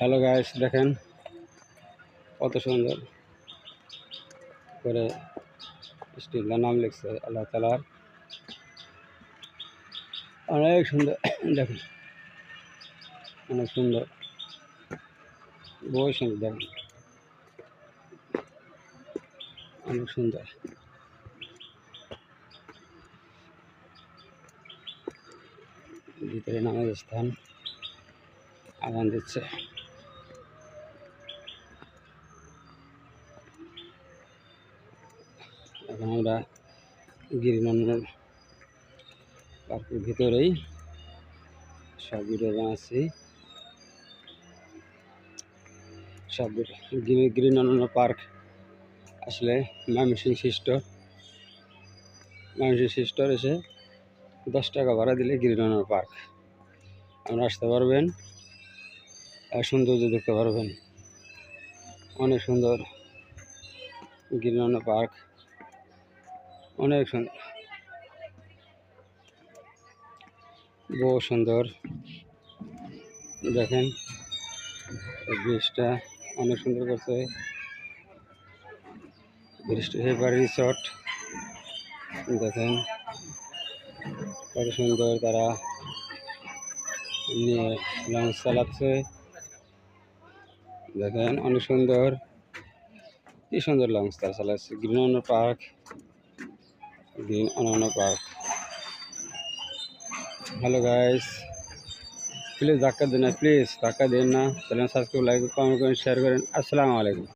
Hello guys, দেখেন কত সুন্দর করে স্টিলের নাম লিখছে আল্লাহ তালার। অনেক সুন্দর দেখেন, অনেক সুন্দর, বহু সুন্দর দেখেন, অনেক সুন্দর। ভিতরে নামাজ স্থান, আজান দিচ্ছে। এখন আমরা গিরিনন্দন পার্কের ভিতরেই সব ভিডিও বানাচ্ছি। সব গিরিনন্দন পার্ক আসলে ময়মনসিংহ সিস্টোর এসে 10 টাকা ভাড়া দিলে গিরিনন্দন পার্ক আমরা আসতে পারবেন আর সৌন্দর্য দেখতে পারবেন। অনেক সুন্দর গিরিনন্দন পার্ক, অনেক সুন্দর, বহু সুন্দর। দেখেন ব্রিজটা অনেক সুন্দর করছে। ব্রিজটা হেবার রিসর্ট দেখেন কত সুন্দর, তারা নিয়ে লঞ্চ চালাচ্ছে। দেখেন অনেক সুন্দর, কি সুন্দর লঞ্চ তারা চালাচ্ছে। Girinandan park, Girinandan park. Hello guys, please ধাক্কা দেন না, প্লিজ ধাক্কা দেন না। চ্যানেল সাবস্ক্রাইব, লাইক, কমেন্ট করেন, শেয়ার করেন। আসসালামু আলাইকুম।